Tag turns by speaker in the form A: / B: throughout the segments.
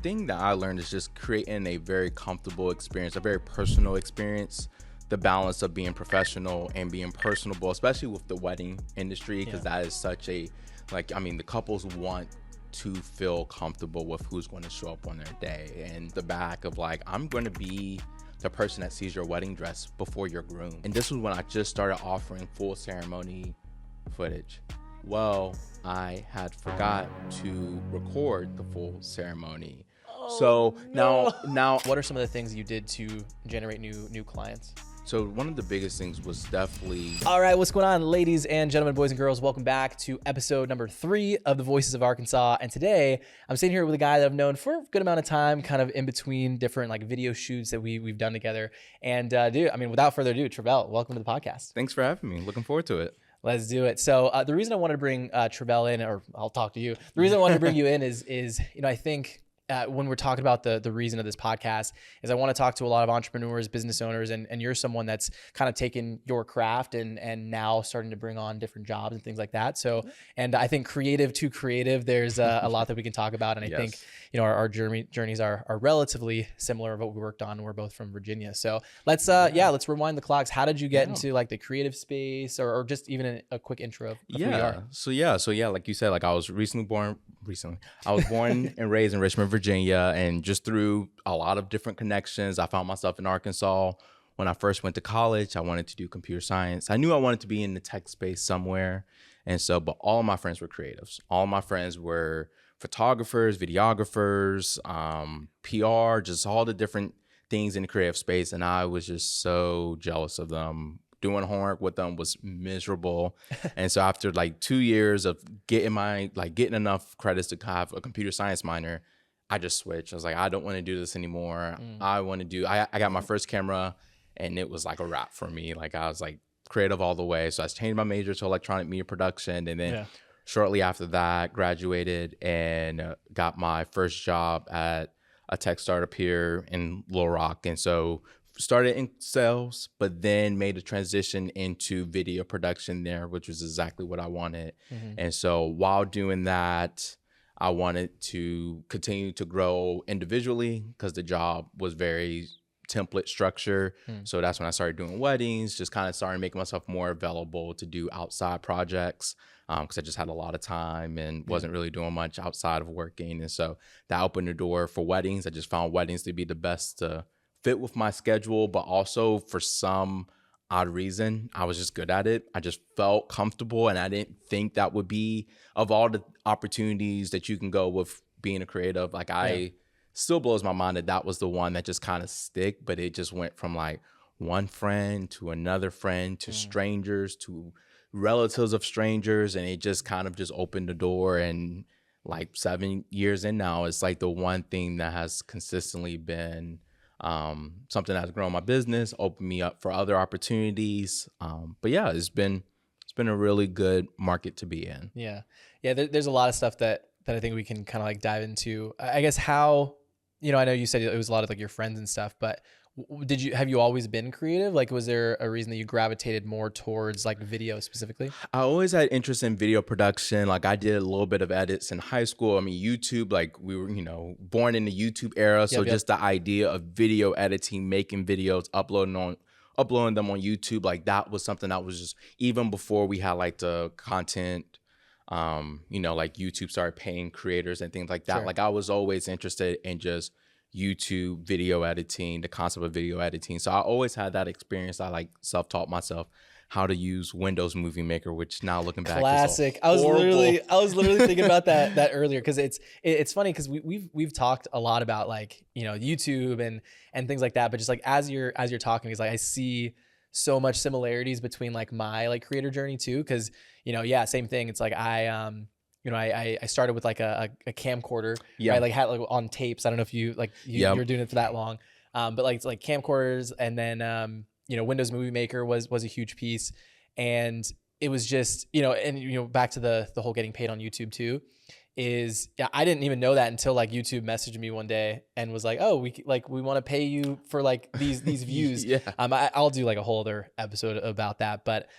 A: thing that I learned is just creating a very comfortable experience, a very personal experience. The balance of being professional and being personable, especially with the wedding industry, because that is such a, like, I mean, the couples want to feel comfortable with who's going to show up on their day, and the back of like, I'm going to be the person that sees your wedding dress before your groom. And this was when I just started offering full ceremony footage. Well, I had forgot to record the full ceremony. So now
B: What are some of the things you did to generate new clients?
A: So one of the biggest things was definitely...
B: All right, what's going on, ladies and gentlemen, boys and girls? Welcome back to episode number 3 of the Voices of Arkansas. And today I'm sitting here with a guy that I've known for a good amount of time, kind of in between different like video shoots that we've done together. And dude, I mean, without further ado, Travelle, welcome to the podcast.
A: Thanks for having me. Looking forward to it.
B: Let's do it. So the reason I wanted to bring Travelle in, or I'll talk to you. The reason I wanted to bring you in is you know, I think when we're talking about the reason of this podcast is I want to talk to a lot of entrepreneurs, business owners, and you're someone that's kind of taken your craft and now starting to bring on different jobs and things like that. So, and I think creative to creative, there's a lot that we can talk about. And I think, you know, our journeys are relatively similar of what we worked on. We're both from Virginia. So let's rewind the clocks. How did you get into like the creative space or just even a quick intro of who you are?
A: So like you said, like I was born and raised in Richmond, Virginia, and just through a lot of different connections, I found myself in Arkansas. When I first went to college, I wanted to do computer science. I knew I wanted to be in the tech space somewhere. And so, but all of my friends were creatives. All of my friends were photographers, videographers, PR, just all the different things in the creative space. And I was just so jealous of them. Doing homework with them was miserable. And so after like 2 years of getting enough credits to have a computer science minor, I just switched. I was like, I don't want to do this anymore. I got my first camera and it was like a wrap for me. Like I was like creative all the way. So I changed my major to electronic media production. And then shortly after that, graduated and got my first job at a tech startup here in Little Rock. And so started in sales, but then made a transition into video production there, which was exactly what I wanted. And so while doing that, I wanted to continue to grow individually because the job was very template structure. So that's when I started doing weddings, just kind of started making myself more available to do outside projects because I just had a lot of time and wasn't really doing much outside of working. And so that opened the door for weddings. I just found weddings to be the best to fit with my schedule, but also for some odd reason, I was just good at it. I just felt comfortable, and I didn't think that would be, of all the opportunities that you can go with being a creative, like I still blows my mind that was the one that just kind of stick, but it just went from like one friend to another friend to strangers to relatives of strangers, and it just kind of just opened the door. And like 7 years in now, it's like the one thing that has consistently been something that's grown my business, opened me up for other opportunities. But yeah, it's been a really good market to be in.
B: Yeah. There's a lot of stuff that I think we can kind of like dive into. I guess how, you know, I know you said it was a lot of like your friends and stuff, but have you always been creative? Like, was there a reason that you gravitated more towards like video specifically?
A: I always had interest in video production. Like I did a little bit of edits in high school. I mean, YouTube, like we were, you know, born in the YouTube era. So just the idea of video editing, making videos, uploading them on YouTube, like that was something that was just, even before we had like the content, you know, like YouTube started paying creators and things like that. Like I was always interested in just YouTube video editing, the concept of video editing. So I always had that experience. I like self-taught myself how to use Windows Movie Maker, which now looking back,
B: classic. I was literally thinking about that earlier because it's funny because we've talked a lot about like, you know, YouTube and things like that, but just like as you're talking, it's like I see so much similarities between like my like creator journey too, because, you know, same thing. It's like you know, I started with like a camcorder. I like had like on tapes. I don't know if you're doing it for that long, but like it's like camcorders, and then you know, Windows Movie Maker was a huge piece, and it was just, you know, and you know, back to the whole getting paid on YouTube too, is I didn't even know that until like YouTube messaged me one day and was like, oh, we want to pay you for like these views. I'll do like a whole other episode about that, but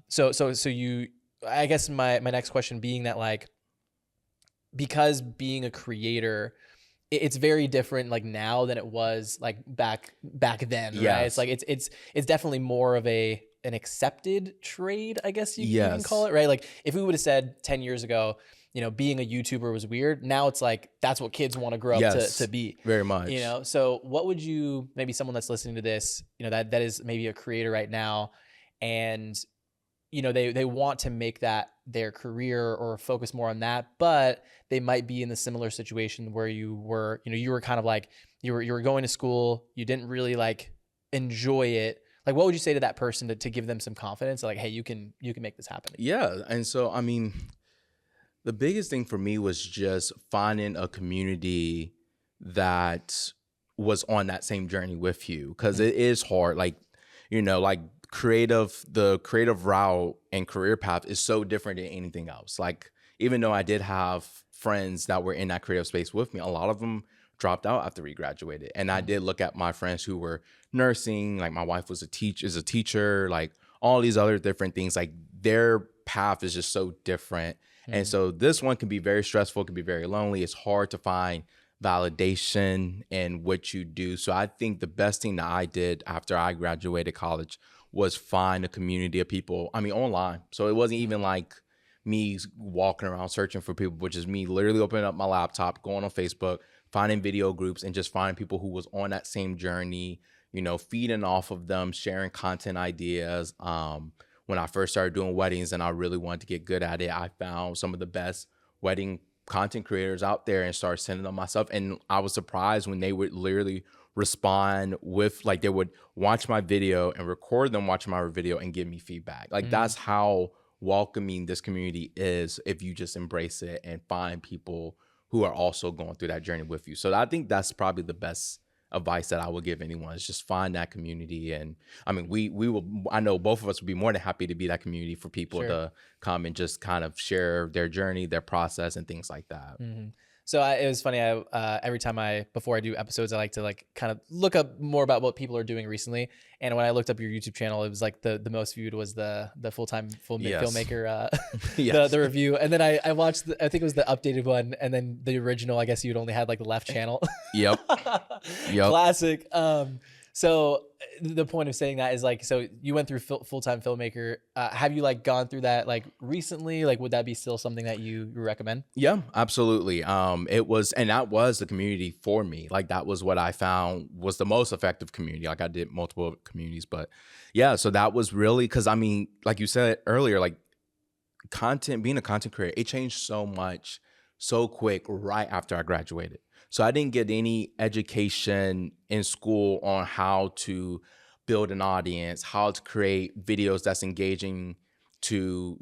B: so you. I guess my next question being that like, because being a creator, it's very different like now than it was like back then, right? It's
A: Yes.
B: like it's definitely more of an accepted trade, I guess you can call
A: Yes.
B: it, right? Like if we would have said 10 years ago, being a YouTuber was weird. Now it's like that's what kids want to grow up to
A: Yes.
B: be.
A: Very much.
B: So what would you, maybe someone that's listening to this, that is maybe a creator right now, and they want to make that their career or focus more on that, but they might be in the similar situation where you were kind of like you were going to school, you didn't really like enjoy it. Like, what would you say to that person to give them some confidence? Like, hey, you can make this happen.
A: Yeah. And so, I mean, the biggest thing for me was just finding a community that was on that same journey with you, because it is hard. Like, like the creative route and career path is so different than anything else. Like, even though I did have friends that were in that creative space with me, a lot of them dropped out after we graduated. And I did look at my friends who were nursing, like my wife was a teacher, like all these other different things, like their path is just so different. And so this one can be very stressful, it can be very lonely. It's hard to find validation in what you do. So I think the best thing that I did after I graduated college was find a community of people, online. So it wasn't even like me walking around searching for people, which is me literally opening up my laptop, going on Facebook, finding video groups, and just finding people who was on that same journey, feeding off of them, sharing content ideas. When I first started doing weddings and I really wanted to get good at it, I found some of the best wedding content creators out there and started sending them myself. And I was surprised when they would literally respond with, like, they would watch my video and record them watching my video and give me feedback. Like, that's how welcoming this community is if you just embrace it and find people who are also going through that journey with you. So I think that's probably the best advice that I would give anyone, is just find that community. And I mean, we will, I know both of us would be more than happy to be that community for people to come and just kind of share their journey, their process, and things like that.
B: So it was funny. Every time before I do episodes, I like to like kind of look up more about what people are doing recently. And when I looked up your YouTube channel, it was like the most viewed was the full-time filmmaker, the review. And then I watched, I think it was the updated one. And then the original, I guess you'd only had like the left channel.
A: Yep.
B: Classic. So the point of saying that is like, so you went through full-time filmmaker. Have you like gone through that like recently? Like, would that be still something that you recommend?
A: Yeah, absolutely. That was the community for me. Like, that was what I found was the most effective community. Like, I did multiple communities, but yeah, so that was really, because I mean, like you said earlier, like being a content creator, it changed so much so quick right after I graduated. So I didn't get any education in school on how to build an audience, how to create videos that's engaging to,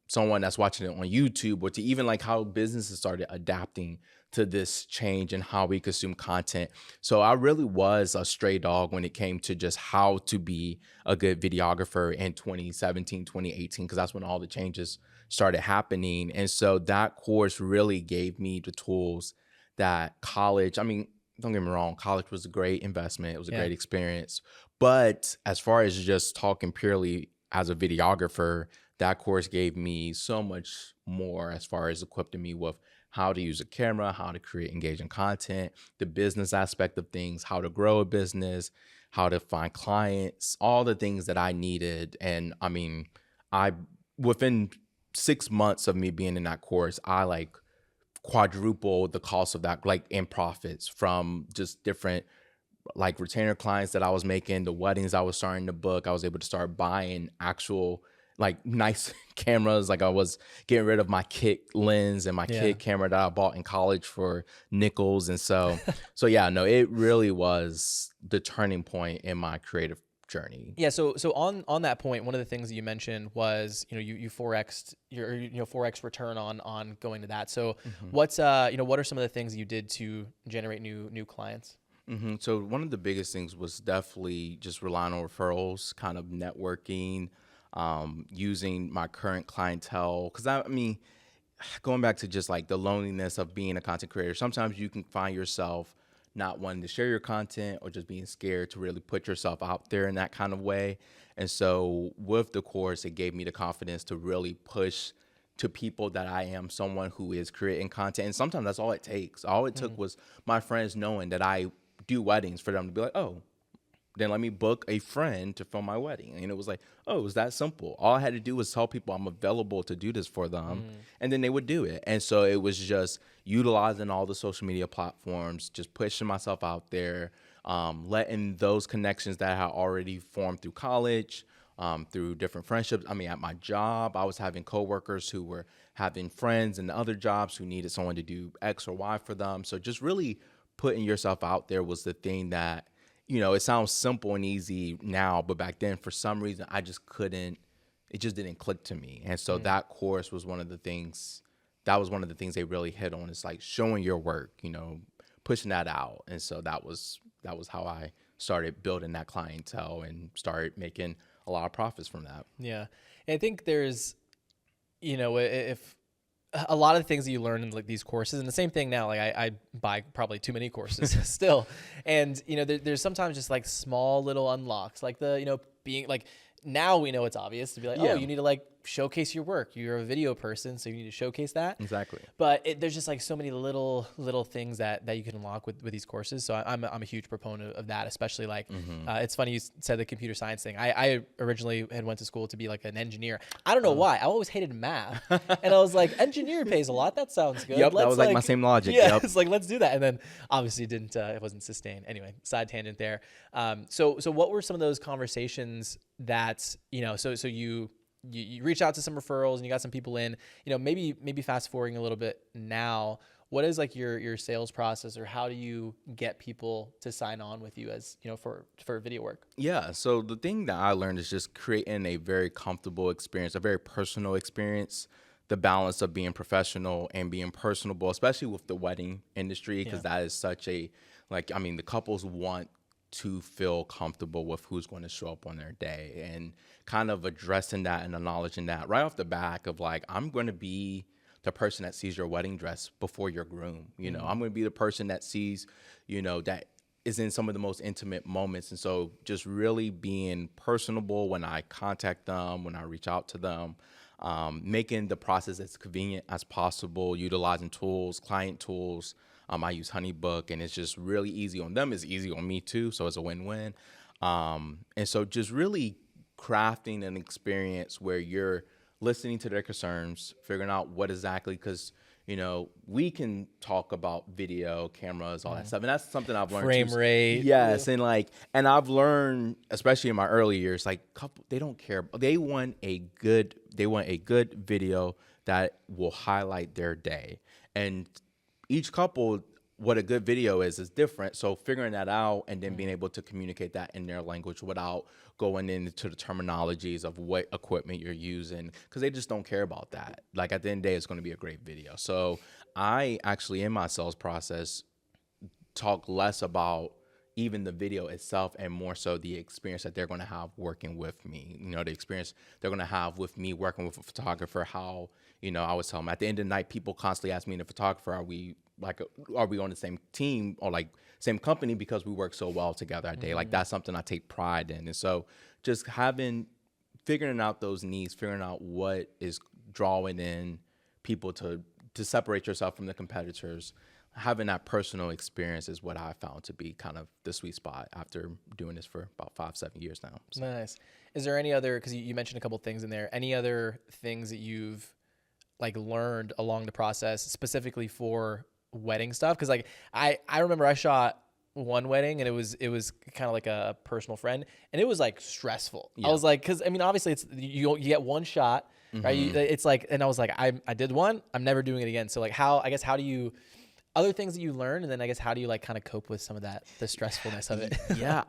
A: someone that's watching it on YouTube, or to even like how businesses started adapting to this change and how we consume content. So I really was a stray dog when it came to just how to be a good videographer in 2017, 2018, because that's when all the changes started happening. And so that course really gave me the tools that college, I mean, don't get me wrong, college was a great investment. It was a great experience. But as far as just talking purely as a videographer, that course gave me so much more as far as equipping me with how to use a camera, how to create engaging content, the business aspect of things, how to grow a business, how to find clients, all the things that I needed. And I mean, within 6 months of me being in that course, I like quadruple the cost of that, like in profits, from just different like retainer clients that I was making, the weddings I was starting to book. I was able to start buying actual like nice cameras. Like, I was getting rid of my kit lens and my kit camera that I bought in college for nickels. And so yeah, no, it really was the turning point in my creative journey.
B: Yeah. So on that point, one of the things that you mentioned was, you 4x'd your, 4x return on going to that. So what's, what are some of the things you did to generate new clients?
A: So one of the biggest things was definitely just relying on referrals, kind of networking, using my current clientele. Because I mean, going back to just like the loneliness of being a content creator, sometimes you can find yourself not wanting to share your content, or just being scared to really put yourself out there in that kind of way. And so with the course, it gave me the confidence to really push to people that I am someone who is creating content. And sometimes that's all it takes. All it took was my friends knowing that I do weddings for them to be like, oh, then let me book a friend to film my wedding. And it was like, oh, it was that simple. All I had to do was tell people I'm available to do this for them, and then they would do it. And so it was just utilizing all the social media platforms, just pushing myself out there, letting those connections that I had already formed through college, through different friendships. I mean, at my job, I was having coworkers who were having friends in other jobs who needed someone to do X or Y for them. So just really putting yourself out there was the thing that, you know, it sounds simple and easy now, but back then, for some reason, I just couldn't, it just didn't click to me. And so that course was one of the things, that was one of the things they really hit on. It's like showing your work, you know, pushing that out. And so that was how I started building that clientele and started making a lot of profits from that.
B: Yeah. And I think there's, you know, if a lot of the things that you learn in like these courses, and the same thing now, like I buy probably too many courses still. And, you know, there's sometimes just like small little unlocks, like the, you know, being like, now we know it's obvious to be like, oh, you need to like showcase your work. You're a video person, so you need to showcase that.
A: Exactly.
B: But there's just like so many little things that you can unlock with these courses. So I'm a huge proponent of that, especially like, it's funny you said the computer science thing. I originally had went to school to be like an engineer. I don't know why. I always hated math. And I was like, engineer pays a lot. That sounds good.
A: Yep, that was like my same logic.
B: Yeah,
A: yep.
B: It's like, let's do that. And then obviously it wasn't sustained. Anyway, side tangent there. So what were some of those conversations that, you know, so you reach out to some referrals and you got some people in, you know, maybe fast forwarding a little bit now, what is like your sales process, or how do you get people to sign on with you as, you know, for video work?
A: Yeah. So the thing that I learned is just creating a very comfortable experience, a very personal experience, the balance of being professional and being personable, especially with the wedding industry, because that is such a, like, I mean, the couples want to feel comfortable with who's going to show up on their day, and kind of addressing that and acknowledging that right off the back of like, I'm going to be the person that sees your wedding dress before your groom. You know, I'm going to be the person that sees, you know, that is in some of the most intimate moments. And so just really being personable when I contact them, when I reach out to them, making the process as convenient as possible, utilizing tools, client tools. I use HoneyBook, and it's just really easy on them. It's easy on me too, so it's a win-win. And so just really crafting an experience where you're listening to their concerns, figuring out what exactly, because, you know, we can talk about video, cameras, all that stuff, and that's something I've learned.
B: Frame rate.
A: Yes, and I've learned, especially in my early years, like they don't care. They want a good video that will highlight their day. And each couple, what a good video is different. So figuring that out and then being able to communicate that in their language without going into the terminologies of what equipment you're using, because they just don't care about that. Like at the end of the day, it's going to be a great video. So I actually, in my sales process, talk less about even the video itself and more so the experience that they're going to have working with me. You know, the experience they're going to have with me working with a photographer. How, you know, I was telling them at the end of the night, people constantly ask me, the photographer, are we on the same team or like same company, because we work so well together that day. Like that's something I take pride in. And so just figuring out those needs, figuring out what is drawing in people to separate yourself from the competitors, having that personal experience is what I found to be kind of the sweet spot after doing this for about 5-7 years now. So.
B: Nice. Is there any other, because you mentioned a couple things in there, any other things that you've like learned along the process specifically for wedding stuff? Because like I remember I shot one wedding and it was kind of like a personal friend, and it was like stressful. I was like, because I mean obviously it's you get one shot, right? It's like, and I was like, I did one, I'm never doing it again. So like how do you, other things that you learn, and then I guess how do you like kind of cope with some of that, the stressfulness of it?
A: Yeah,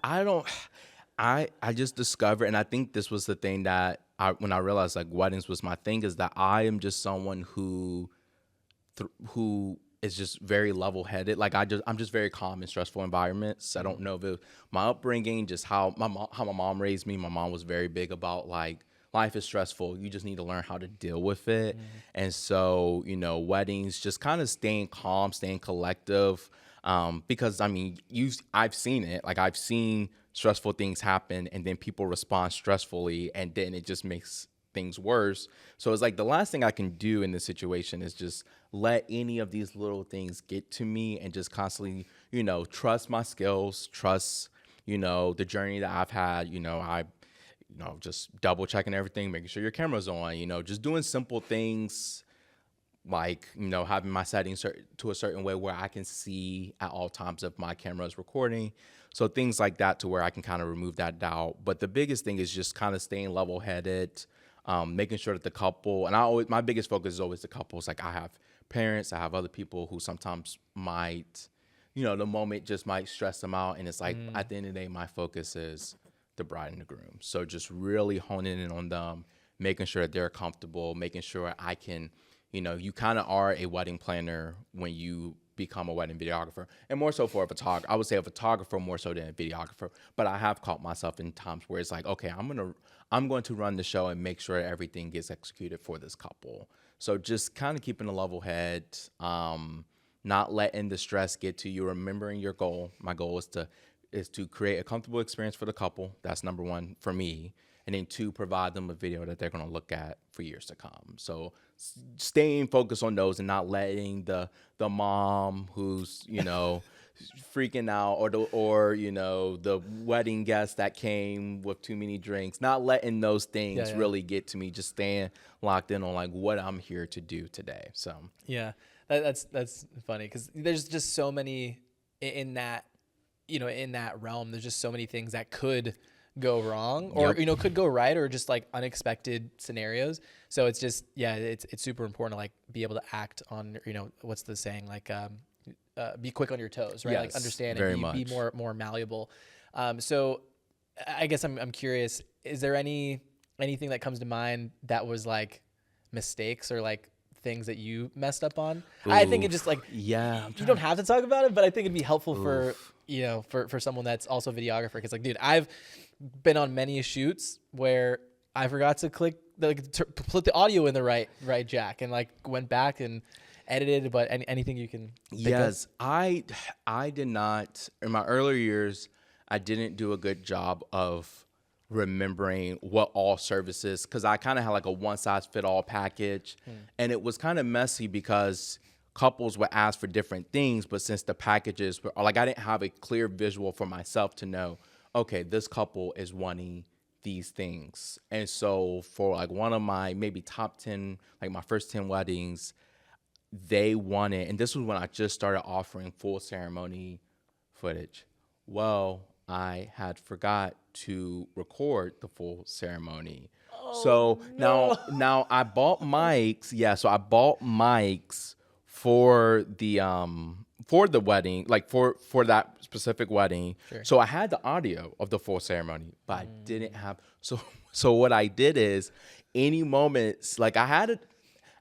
A: I just discovered, and I think this was the thing that when I realized like weddings was my thing, is that I am just someone who is just very level-headed. Like I'm just very calm in stressful environments. I don't know if it, my upbringing, just how my mom raised me. My mom was very big about like, life is stressful. You just need to learn how to deal with it. And so, you know, weddings, just kind of staying calm, staying collective. Because I mean, I've seen it. Like I've seen stressful things happen, and then people respond stressfully, and then it just makes things worse. So it's like the last thing I can do in this situation is just let any of these little things get to me and just constantly, trust my skills, trust, the journey that I've had. Just double checking everything, making sure your camera's on, just doing simple things like, having my settings to a certain way where I can see at all times if my camera is recording. So things like that to where I can kind of remove that doubt. But the biggest thing is just kind of staying level-headed, making sure that the couple, and my biggest focus is always the couples. Like I have parents, I have other people who sometimes might, the moment just might stress them out. And it's like, at the end of the day, my focus is the bride and the groom. So just really honing in on them, making sure that they're comfortable, making sure I can, you kind of are a wedding planner when you become a wedding videographer, and more so for a photographer. I would say a photographer more so than a videographer, but I have caught myself in times where it's like, okay, I'm going to run the show and make sure everything gets executed for this couple. So just kind of keeping a level head, not letting the stress get to you, remembering your goal. My goal is to create a comfortable experience for the couple. That's number one for me. And then two, provide them a video that they're going to look at for years to come. So staying focused on those and not letting the mom who's, freaking out or the wedding guest that came with too many drinks, not letting those things really get to me, just staying locked in on like what I'm here to do today. So
B: yeah, that's funny because there's just so many in that, in that realm. There's just so many things that could go wrong or could go right, or just like unexpected scenarios. So it's just it's super important to like be able to act on, what's the saying, like be quick on your toes, right?
A: Yes,
B: like understand
A: very
B: and be more malleable. So I guess I'm curious, is there anything that comes to mind that was like mistakes or like things that you messed up on?
A: Oof.
B: I think it just like, you don't have to talk about it, but I think it'd be helpful for for someone that's also a videographer. Cause like, dude, I've been on many shoots where I forgot to put the audio in the right jack, and like went back and edited. But anything you can think of?
A: I did not, in my earlier years, I didn't do a good job of remembering what all services, because I kind of had like a one size fit all package, and it was kind of messy because couples would ask for different things, but since the packages were like, I didn't have a clear visual for myself to know, okay, this couple is wanting these things. And so for like one of my maybe top 10, like my first 10 weddings, they wanted, and this was when I just started offering full ceremony footage. Well, I had forgot to record the full ceremony. So now I bought mics. Yeah, so I bought mics for the wedding, like for that specific wedding. Sure. So I had the audio of the full ceremony, but I didn't have. So what I did is, any moments, like I had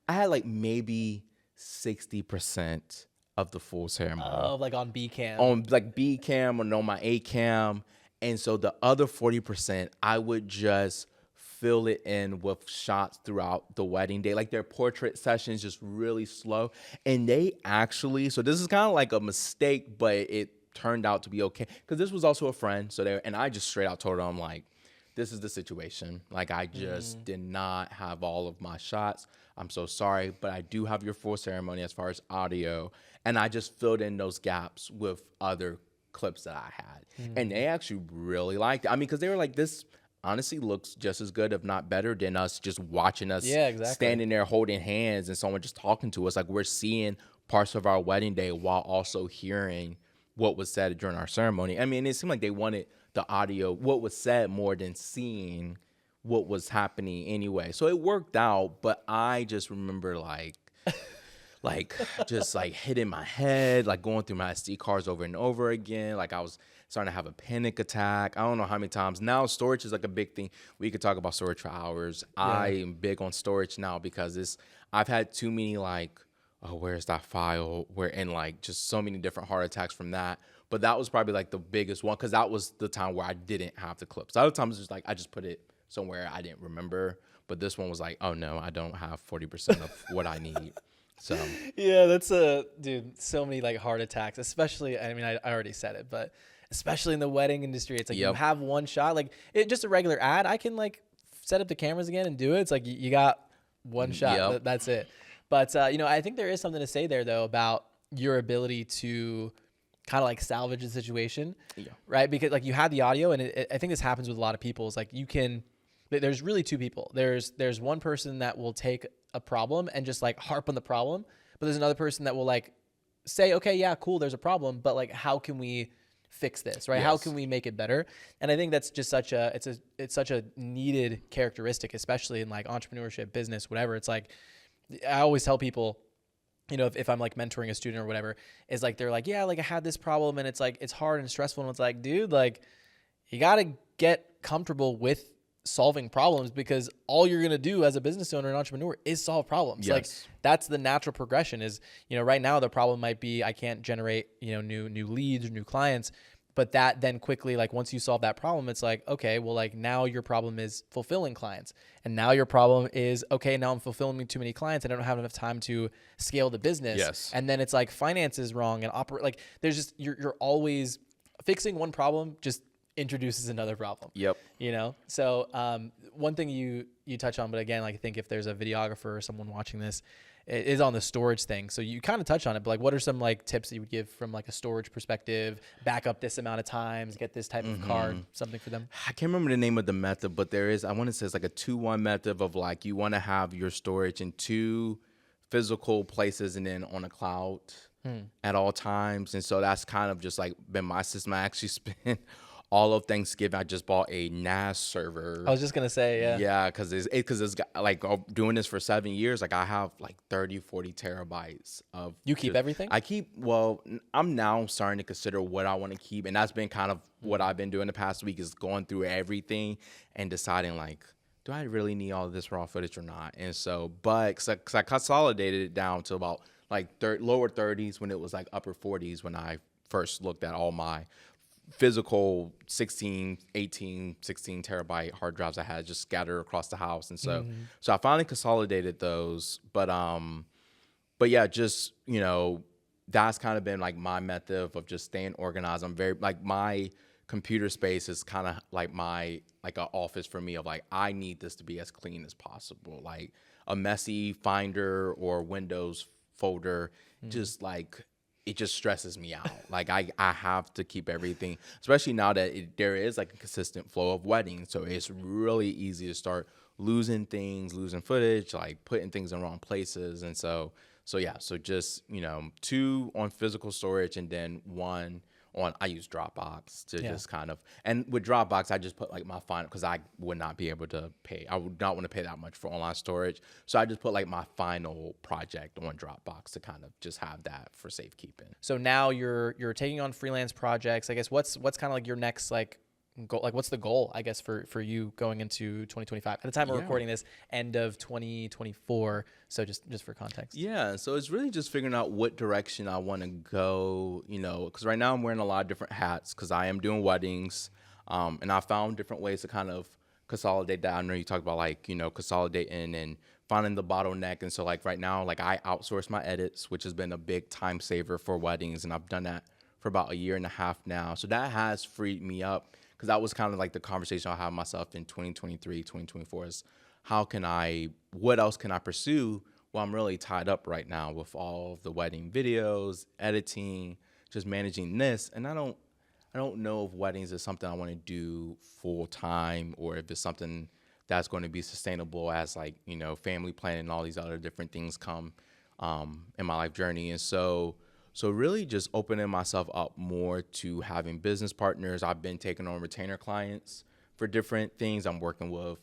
A: like maybe 60% of the full ceremony.
B: Oh, like on B cam.
A: On like B cam or on my A cam. And so the other 40%, I would just fill it in with shots throughout the wedding day. Like their portrait sessions, just really slow. And they actually, so this is kind of like a mistake, but it turned out to be okay. Because this was also a friend. And I just straight out told her, I'm like, this is the situation. Like I just did not have all of my shots. I'm so sorry, but I do have your full ceremony as far as audio. And I just filled in those gaps with other clips that I had. And they actually really liked it. I mean, because they were like, this honestly looks just as good, if not better, than us just watching us standing there holding hands and someone just talking to us. Like we're seeing parts of our wedding day while also hearing what was said during our ceremony. I mean, it seemed like they wanted the audio, what was said, more than seeing what was happening anyway. So it worked out, but I just remember like just like hitting my head, like going through my SD cards over and over again. Like I was starting to have a panic attack. I don't know how many times. Now storage is like a big thing. We could talk about storage for hours. Yeah. I am big on storage now because I've had too many like, oh, where's that file? And like just so many different heart attacks from that. But that was probably like the biggest one, because that was the time where I didn't have the clips. Other times it's just like I just put it somewhere I didn't remember. But this one was like, oh no, I don't have 40% of what I need. So
B: yeah, that's dude, so many like heart attacks, especially, I mean, I already said it, but especially in the wedding industry, it's like you have one shot, like just a regular ad, I can like set up the cameras again and do it, it's like you got one shot.
A: Yep.
B: That's it. But you know, I think there is something to say there though about your ability to kind of like salvage the situation, right? Because like you had the audio, and I think this happens with a lot of people. Is like there's really two people. There's one person that will take a problem and just like harp on the problem, but there's another person that will like say, okay, yeah, cool, there's a problem, but like how can we fix this, right? Yes. How can we make it better? And I think that's just such a needed characteristic, especially in like entrepreneurship, business, whatever. It's like I always tell people, you know, if I'm like mentoring a student or whatever, is like, they're like, yeah, like I had this problem and it's like, it's hard and stressful. And it's like, dude, like you got to get comfortable with solving problems, because all you're going to do as a business owner and entrepreneur is solve problems. Yes. Like that's the natural progression. Is, you know, right now the problem might be I can't generate, you know, new leads or new clients. But that then quickly, like once you solve that problem, it's like, okay, well, like now your problem is fulfilling clients. And now your problem is, okay, now I'm fulfilling too many clients and I don't have enough time to scale the business. Yes. And then it's like finance is wrong and operate. Like there's just, you're always fixing one problem, just introduces another problem. Yep. You know? So one thing you touch on, but again, like I think if there's a videographer or someone watching this, it is on the storage thing. So you kind of touch on it, but like, what are some like tips that you would give from like a storage perspective? Back up this amount of times, get this type of card, something for them.
A: I can't remember the name of the method, but there is, I want to say it's like a 2-1 method of like, you want to have your storage in 2 physical places and then on a cloud at all times. And so that's kind of just like been my system. I actually spent all of Thanksgiving, I just bought a NAS server.
B: I was just gonna say, yeah.
A: Yeah, because it's like doing this for 7 years. Like I have like 30, 40 terabytes of.
B: You keep everything?
A: I keep. Well, I'm now starting to consider what I want to keep, and that's been kind of what I've been doing the past week, is going through everything and deciding like, do I really need all of this raw footage or not? And so, but because I consolidated it down to about like lower 30s when it was like upper 40s when I first looked at all my physical 16, 18, 16 terabyte hard drives I had just scattered across the house. And so, so I finally consolidated those, but yeah, just, you know, that's kind of been like my method of just staying organized. I'm very, like, my computer space is kind of like like an office for me of like, I need this to be as clean as possible. Like a messy Finder or Windows folder, just like, it just stresses me out. Like I have to keep everything, especially now that there is like a consistent flow of weddings. So it's really easy to start losing things, losing footage, like putting things in wrong places. And so yeah, so just, you know, 2 on physical storage and then 1 on, I use Dropbox to just kind of, and with Dropbox, I just put like my final, because I would not be able to pay, I would not want to pay that much for online storage. So I just put like my final project on Dropbox to kind of just have that for safekeeping.
B: So now you're taking on freelance projects. I guess what's kind of like your next like goal? Like what's the goal, I guess, for you going into 2025? At the time we're recording this, end of 2024. So just for context.
A: Yeah. So it's really just figuring out what direction I want to go, you know, because right now I'm wearing a lot of different hats because I am doing weddings. And I found different ways to kind of consolidate that. I know you talked about like, you know, consolidating and finding the bottleneck. And so like right now, like I outsource my edits, which has been a big time saver for weddings. And I've done that for about 1.5 years now. So that has freed me up, because that was kind of like the conversation I had myself in 2023, 2024 is what else can I pursue? Well, I'm really tied up right now with all of the wedding videos, editing, just managing this. And I don't know if weddings is something I want to do full time, or if it's something that's going to be sustainable as like, you know, family planning and all these other different things come in my life journey. And so really just opening myself up more to having business partners. I've been taking on retainer clients for different things. I'm working with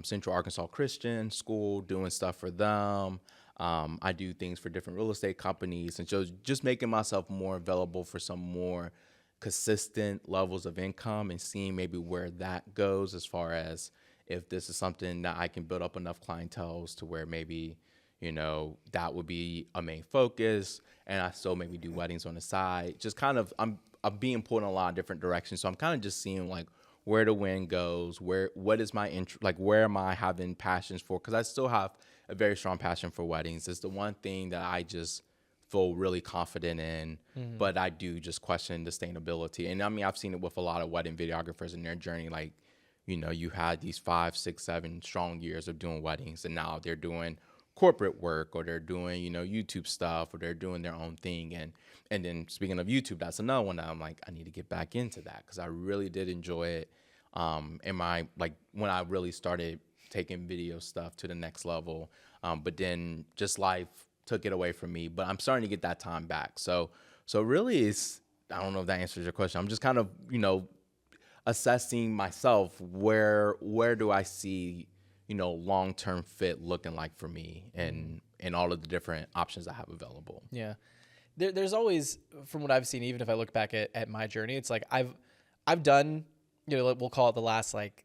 A: Central Arkansas Christian School, doing stuff for them. I do things for different real estate companies. And so just making myself more available for some more consistent levels of income, and seeing maybe where that goes, as far as if this is something that I can build up enough clientele to where maybe, you know, that would be a main focus, and I still maybe do weddings on the side. Just kind of, I'm being pulled in a lot of different directions. So I'm kind of just seeing like where the wind goes, what is my interest, like where am I having passions for? Because I still have a very strong passion for weddings. It's the one thing that I just feel really confident in, but I do just question the sustainability. And I mean, I've seen it with a lot of wedding videographers in their journey. Like you had these 5, 6, 7 strong years of doing weddings, and now they're doing corporate work, or they're doing, YouTube stuff, or they're doing their own thing. And then speaking of YouTube, that's another one that I'm like, I need to get back into that, because I really did enjoy it. In my, like, when I really started taking video stuff to the next level, but then just life took it away from me. But I'm starting to get that time back. So really, I don't know if that answers your question. I'm just kind of, assessing myself, where do I see, long-term fit looking like for me, and all of the different options I have available.
B: Yeah. There's always, from what I've seen, even if I look back at my journey, it's like I've done, we'll call it the last, like,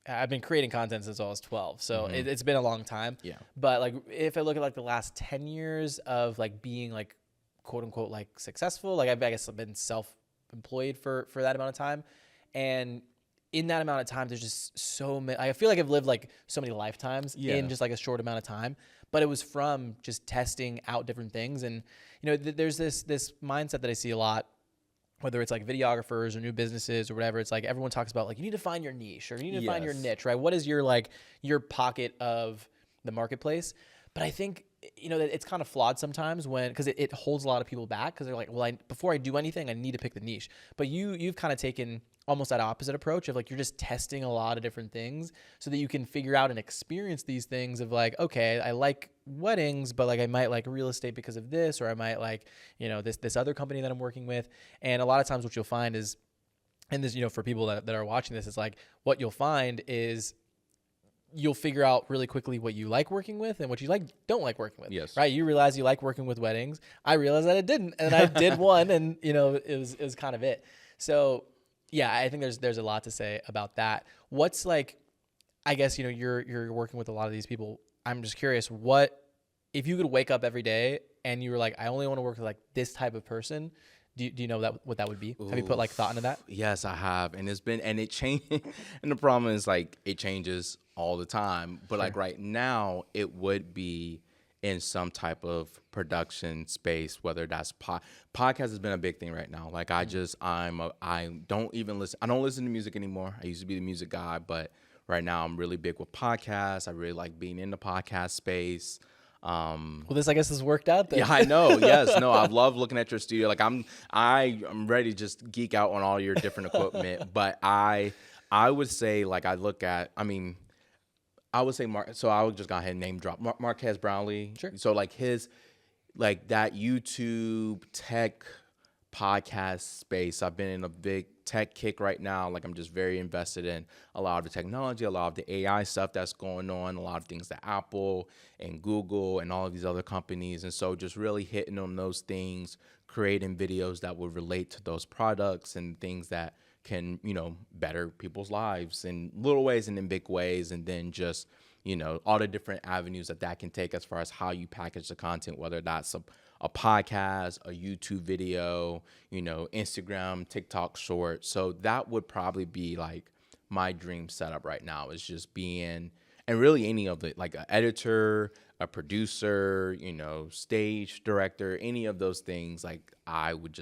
B: I've been creating content since I was 12. So it's been a long time. Yeah. But like, if I look at like the last 10 years of like being like, quote unquote, like successful, like I guess I've been self-employed for that amount of time. And in that amount of time, there's just so many, I feel like I've lived like so many lifetimes in just like a short amount of time, but it was from just testing out different things. And, there's this mindset that I see a lot, whether it's like videographers or new businesses or whatever. It's like everyone talks about like, you need to find your niche, or you need to find your niche, right? What is your pocket of the marketplace? But I think, that it's kind of flawed sometimes because it holds a lot of people back, because they're like, well, before I do anything, I need to pick the niche. But you've kind of taken almost that opposite approach of like, you're just testing a lot of different things so that you can figure out and experience these things of like, okay, I like weddings, but like I might like real estate because of this, or I might like, this other company that I'm working with. And a lot of times what you'll find is, and this, for people that are watching this, it's like, what you'll find is you'll figure out really quickly what you like working with and what you don't like working with.
A: Yes.
B: Right. You realize you like working with weddings. I realized that I didn't, and I did one, and it was kind of it. So yeah, I think there's a lot to say about that. What's like, I guess, you're working with a lot of these people. I'm just curious, what, if you could wake up every day and you were like, I only want to work with like this type of person, do you know what that would be? Oof. Have you put like thought into that?
A: Yes, I have. And it changed. And the problem is like, it changes all the time. But like right now, it would be in some type of production space, whether that's podcast has been a big thing right now. Like I don't listen to music anymore. I used to be the music guy, but right now I'm really big with podcasts. I really like being in the podcast space.
B: Well, this, I guess, has worked out then.
A: Yeah, I know. Yes. No, I love looking at your studio. Like I'm ready to just geek out on all your different equipment. But I would say, like, I would say so I would just go ahead and name drop Marquez Brownlee.
B: Sure.
A: So like that YouTube tech podcast space, I've been in a big tech kick right now. Like I'm just very invested in a lot of the technology, a lot of the AI stuff that's going on, a lot of things that Apple and Google and all of these other companies. And so just really hitting on those things, creating videos that would relate to those products and things that can, better people's lives in little ways and in big ways. And then just, all the different avenues that can take as far as how you package the content, whether that's a podcast, a YouTube video, Instagram, TikTok short. So that would probably be like my dream setup right now, is just being, and really any of it, like an editor, a producer, stage director, any of those things. Like that would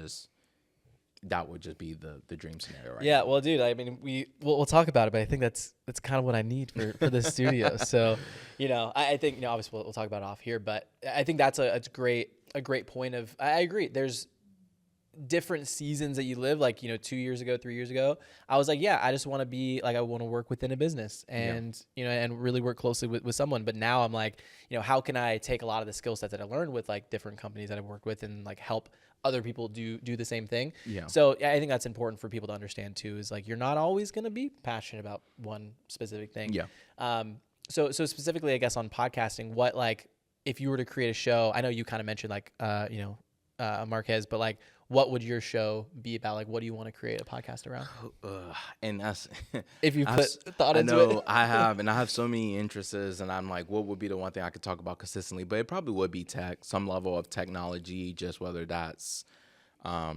A: just be the dream scenario right now.
B: Yeah, well, dude, I mean, we'll talk about it, but I think that's kind of what I need for this studio. So, I think, obviously we'll talk about it off here, but I think that's a great point of, I agree. There's different seasons that you live, like, 2 years ago, 3 years ago, I was like, yeah, I just want to be like, I want to work within a business and, and really work closely with someone. But now I'm like, how can I take a lot of the skill sets that I learned with like different companies that I've worked with and like help other people do the same thing. Yeah. So I think that's important for people to understand too, is like, you're not always going to be passionate about one specific thing. Yeah. So specifically, I guess on podcasting, what, like, if you were to create a show, I know you kind of mentioned like, Marquez, but like, what would your show be about? Like, what do you want to create a podcast around?
A: And that's,
B: if you put thought into it.
A: I have so many interests, and I'm like, what would be the one thing I could talk about consistently? But it probably would be tech, some level of technology, just whether that's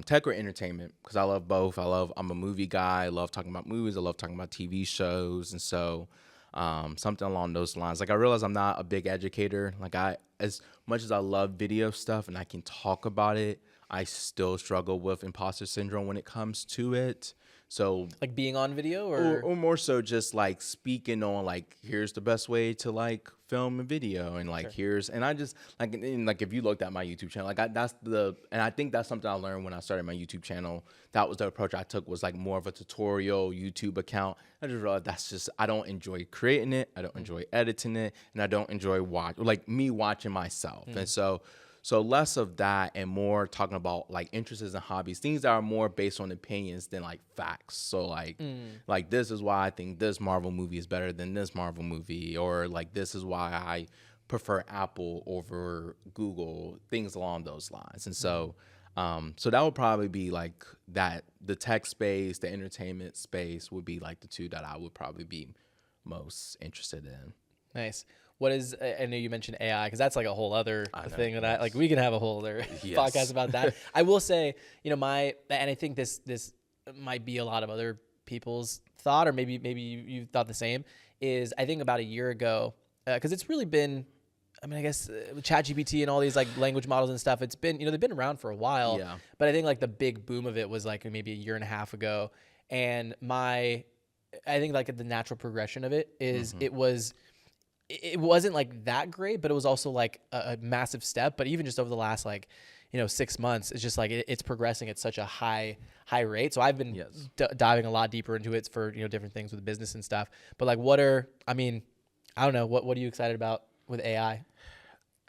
A: tech or entertainment, because I love both. I'm a movie guy. I love talking about movies. I love talking about TV shows. And so something along those lines. Like, I realize I'm not a big educator. Like, as much as I love video stuff and I can talk about it, I still struggle with imposter syndrome when it comes to it. So
B: Like being on video
A: or more so just like speaking on like, here's the best way to like film a video, and like here's, and I just like, and like if you looked at my YouTube channel, like and I think that's something I learned when I started my YouTube channel. That was the approach I took, was like more of a tutorial YouTube account. I just realized I don't enjoy creating it, I don't enjoy editing it, and I don't enjoy watching myself. And so less of that and more talking about like interests and hobbies, things that are more based on opinions than like facts. So like this is why I think this Marvel movie is better than this Marvel movie, or like this is why I prefer Apple over Google, things along those lines. And so so that would probably be like that. The tech space, the entertainment space would be like the two that I would probably be most interested in.
B: Nice. What is, I know you mentioned AI, because that's like a whole other thing that I like. We can have a whole other podcast about that. I will say, you know, and I think this might be a lot of other people's thought, or maybe you thought the same, is I think about a year ago, because it's really been, I mean, I guess with ChatGPT and all these like language models and stuff, it's been, you know, they've been around for a while. Yeah. But I think like the big boom of it was like maybe a year and a half ago. And I think like the natural progression of it is it wasn't like that great, but it was also like a massive step. But even just over the last 6 months, it's just like it's progressing at such a high rate. So I've been diving a lot deeper into it for different things with business and stuff. But like, I don't know, what are you excited about with AI?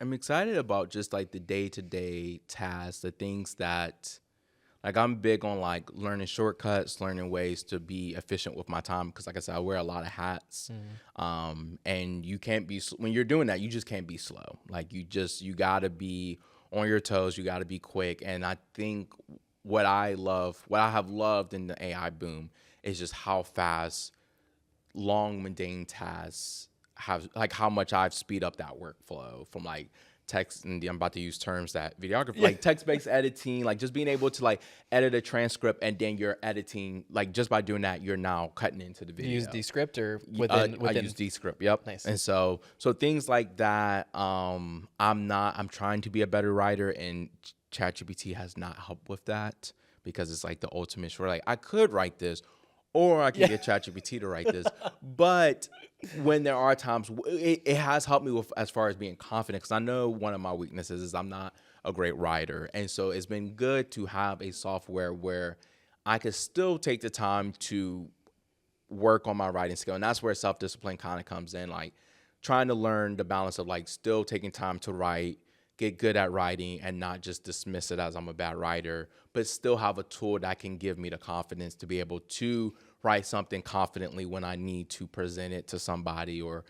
A: I'm excited about just like the day-to-day tasks, the things that, like, I'm big on like learning shortcuts, learning ways to be efficient with my time. Because like I said, I wear a lot of hats. And you can't be, when you're doing that, you just can't be slow. Like you gotta be on your toes. You gotta be quick. And I think what I have loved in the AI boom is just how fast long, mundane tasks have, like how much I've speed up that workflow from like text, and I'm about to use terms that videographer, like text-based editing, like just being able to like edit a transcript, and then you're editing, like just by doing that, you're now cutting into the video.
B: You use Descript or within?
A: I use Descript, yep.
B: Nice.
A: And so things like that, I'm trying to be a better writer, and ChatGPT has not helped with that, because it's like the ultimate short, like I could write this, or I can get ChatGPT to write this. But when there are times, it has helped me with as far as being confident, because I know one of my weaknesses is I'm not a great writer. And so it's been good to have a software where I could still take the time to work on my writing skill. And that's where self-discipline kind of comes in, like trying to learn the balance of like still taking time to write, get good at writing, and not just dismiss it as I'm a bad writer, but still have a tool that can give me the confidence to be able to write something confidently when I need to present it to somebody, or,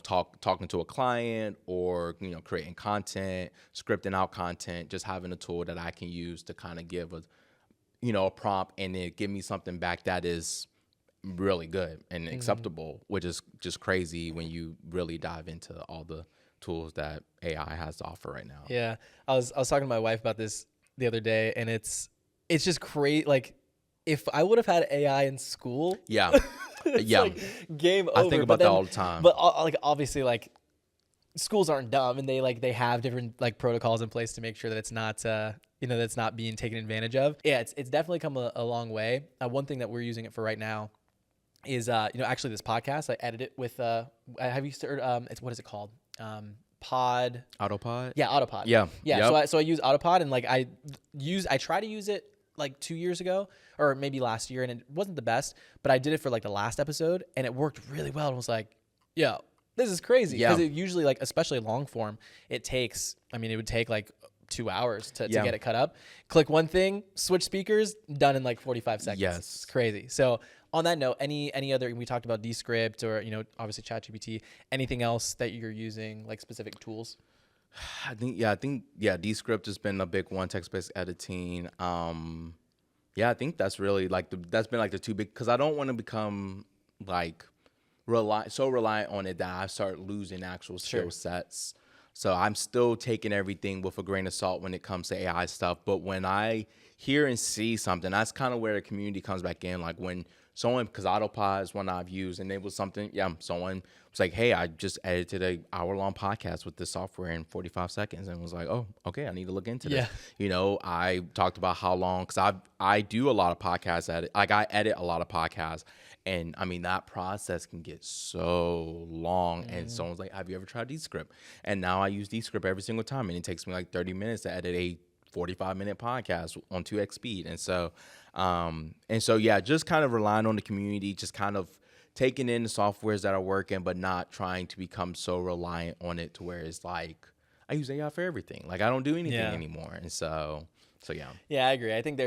A: talking to a client, or, creating content, scripting out content, just having a tool that I can use to kind of give a prompt, and then give me something back that is really good and acceptable, which is just crazy when you really dive into all the tools that AI has to offer right now.
B: Yeah. I was talking to my wife about this the other day, and it's just crazy. Like, if I would have had AI in school, like game over.
A: I think about that all the time.
B: But like, obviously, like, schools aren't dumb, and they have different like protocols in place to make sure that it's not that's not being taken advantage of. Yeah, it's definitely come a long way. One thing that we're using it for right now is actually this podcast. I edit it with have you heard what is it called?
A: Autopod?
B: Yeah, Autopod.
A: Yeah.
B: Yep. So I use Autopod, and like I try to use it like 2 years ago, or maybe last year, and it wasn't the best, but I did it for like the last episode, and it worked really well. And was like, yo, this is crazy. Because it usually, like, especially long form, it would take like 2 hours to get it cut up. Click one thing, switch speakers, done in like 45 seconds.
A: Yes.
B: It's crazy. So on that note, any other, we talked about Descript, or, obviously ChatGPT, anything else that you're using, like specific tools?
A: I think Descript has been a big one, text-based editing. I think that's really like that's been like the two big, because I don't want to become like reliant on it that I start losing actual skill sets. So I'm still taking everything with a grain of salt when it comes to AI stuff. But when I hear and see something. That's kind of where the community comes back in. Like when someone, because Autopod is one I've used, and it was something, someone was like, hey, I just edited a hour-long podcast with this software in 45 seconds, and was like, oh, okay, I need to look into this. I talked about how long, because I do a lot of podcasts, I edit a lot of podcasts, and I mean, that process can get so long. And someone's like, have you ever tried Descript? And now I use Descript every single time, and it takes me like 30 minutes to edit a 45-minute podcast on 2x speed. And so just kind of relying on the community, just kind of taking in the softwares that are working, but not trying to become so reliant on it to where it's like, I use AI for everything. Like, I don't do anything anymore. And so yeah.
B: Yeah, I agree. I think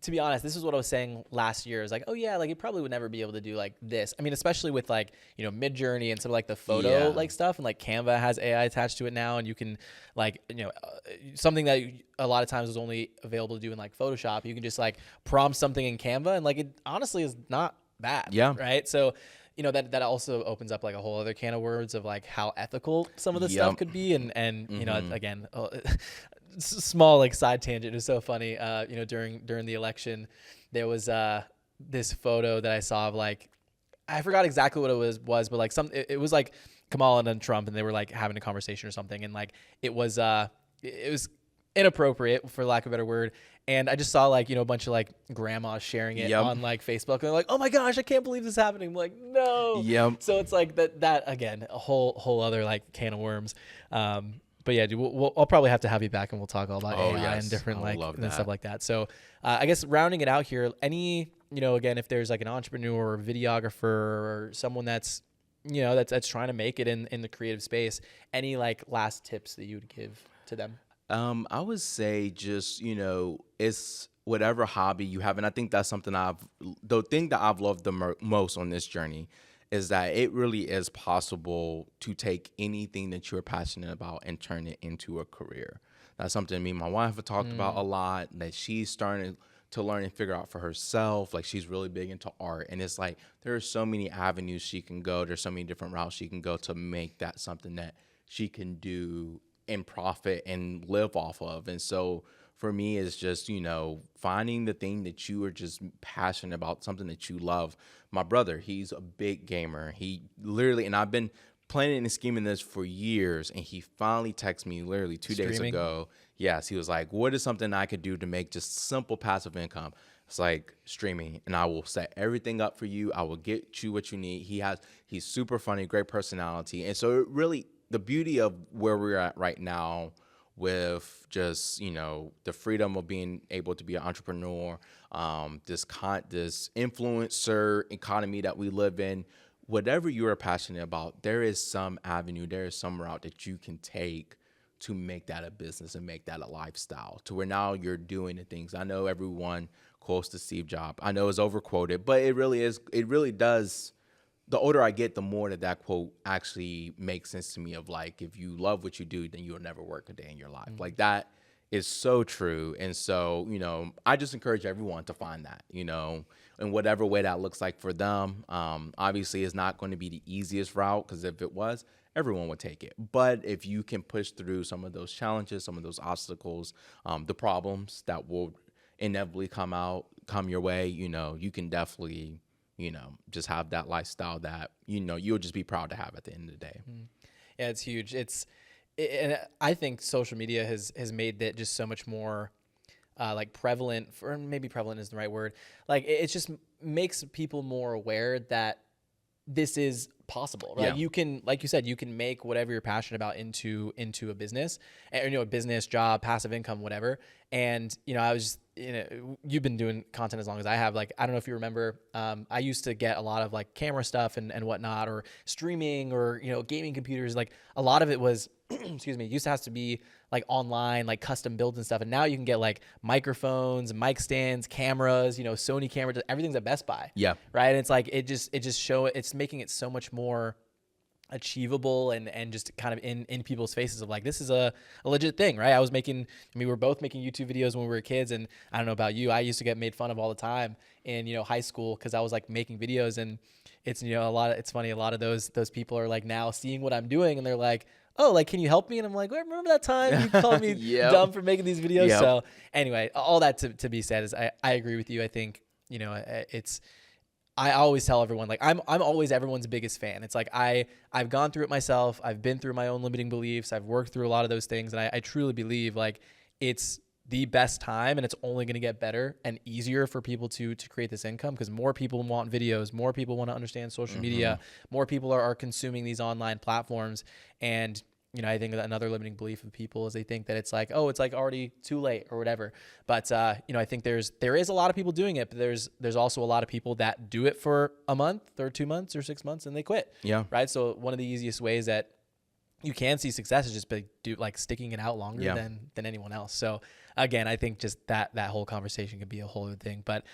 B: to be honest, this is what I was saying last year. Is like, oh yeah, like you probably would never be able to do like this. I mean, especially with like, Midjourney and some of like the photo like stuff, and like Canva has AI attached to it now, and you can like, something that a lot of times is only available to do in like Photoshop. You can just like prompt something in Canva, and like it honestly is not bad.
A: Yeah.
B: Right. So, that also opens up like a whole other can of worms of like how ethical some of the stuff could be. And again, small like side tangent. It was so funny. During the election, there was this photo that I saw of like, I forgot exactly what it was, but like it was like Kamala and then Trump, and they were like having a conversation or something, and like it was inappropriate, for lack of a better word. And I just saw like, a bunch of like grandmas sharing it on like Facebook. And they're like, oh my gosh, I can't believe this is happening. I'm like, no.
A: Yep.
B: So it's like that again, a whole other like can of worms. But yeah, dude, I'll probably have to have you back, and we'll talk all about AI and different like and stuff like that. So I guess rounding it out here, again, if there's like an entrepreneur or videographer or someone that's, that's trying to make it in the creative space, any like last tips that you would give to them?
A: I would say just, it's whatever hobby you have. And I think that's something the thing that I've loved the most on this journey is that it really is possible to take anything that you're passionate about and turn it into a career. That's something me and my wife have talked about a lot, that she's starting to learn and figure out for herself. Like, she's really big into art, and it's like there are so many avenues she can go. There's so many different routes she can go to make that something that she can do and profit and live off of. And so for me, it's just, finding the thing that you are just passionate about, something that you love. My brother, he's a big gamer. He literally, and I've been planning and scheming this for years, and he finally texted me literally 2 days ago. Yes, he was like, what is something I could do to make just simple passive income? It's like streaming, and I will set everything up for you. I will get you what you need. He's super funny, great personality. And so it really, the beauty of where we're at right now with just, the freedom of being able to be an entrepreneur, this influencer economy that we live in, whatever you're passionate about, there is some avenue, there is some route that you can take to make that a business and make that a lifestyle, to where now you're doing the things. I know everyone quotes to Steve Jobs. I know it's overquoted, but it really does. The older I get, the more that quote actually makes sense to me, of like, if you love what you do, then you'll never work a day in your life. Like, that is so true. And so, I just encourage everyone to find that, in whatever way that looks like for them. Obviously, it's not going to be the easiest route, because if it was, everyone would take it. But if you can push through some of those challenges, some of those obstacles, the problems that will inevitably come your way, you can definitely, just have that lifestyle that, you'll just be proud to have at the end of the day.
B: Yeah, it's huge. And I think social media has made that just so much more like prevalent, or maybe prevalent is the right word. Like, it just makes people more aware that this is possible, right?
A: Yeah.
B: You can, like you said, you can make whatever you're passionate about into a business, or, a business, job, passive income, whatever. And, I was just, you've been doing content as long as I have. Like, I don't know if you remember, I used to get a lot of like camera stuff and whatnot, or streaming, or, gaming computers. Like, a lot of it was, excuse me, used to have to be like online, like custom builds and stuff. And now you can get like microphones, mic stands, cameras, Sony cameras, everything's at Best Buy. Yeah. Right. And it's like, it's making it so much more achievable and just kind of in people's faces of like, this is a legit thing, right? We were both making YouTube videos when we were kids, and I don't know about you, I used to get made fun of all the time in, high school, because I was like making videos, and it's, it's funny, a lot of those people are like now seeing what I'm doing, and they're like, oh, like, can you help me? And I'm like, well, remember that time you called me dumb for making these videos?
A: Yep.
B: So anyway, all that to be said is I agree with you. I think, I always tell everyone, like, I'm always everyone's biggest fan. It's like, I've gone through it myself. I've been through my own limiting beliefs. I've worked through a lot of those things. And I truly believe, like, it's the best time, and it's only going to get better and easier for people to create this income, because more people want videos, more people want to understand social media, more people are consuming these online platforms. And I think that another limiting belief of people is they think that it's like, oh, it's like already too late or whatever. But I think there is a lot of people doing it, but there's also a lot of people that do it for a month or 2 months or 6 months and they quit.
A: Yeah.
B: Right. So one of the easiest ways that you can see success is just by sticking it out longer than anyone else. So again, I think just that whole conversation could be a whole other thing. But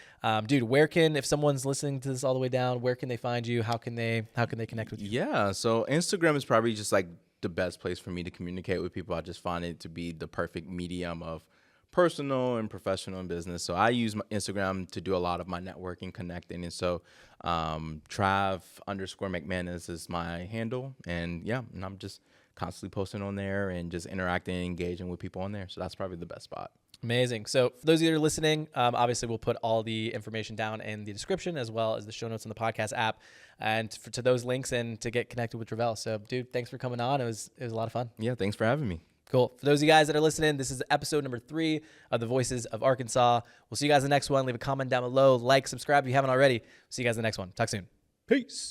B: dude, if someone's listening to this all the way down, where can they find you? How can they connect with you?
A: Yeah. So Instagram is probably just like the best place for me to communicate with people. I just find it to be the perfect medium of personal and professional and business. So I use my Instagram to do a lot of my networking, connecting. And so Trav_McManus is my handle. And I'm just constantly posting on there and just interacting and engaging with people on there. So that's probably the best spot.
B: Amazing. So for those of you that are listening, obviously we'll put all the information down in the description, as well as the show notes on the podcast app, and to those links, and to get connected with Travelle. So dude, thanks for coming on. It was a lot of fun.
A: Yeah. Thanks for having me.
B: Cool. For those of you guys that are listening, this is episode number 3 of the Voices of Arkansas. We'll see you guys in the next one. Leave a comment down below, like, subscribe if you haven't already. See you guys in the next one. Talk soon. Peace.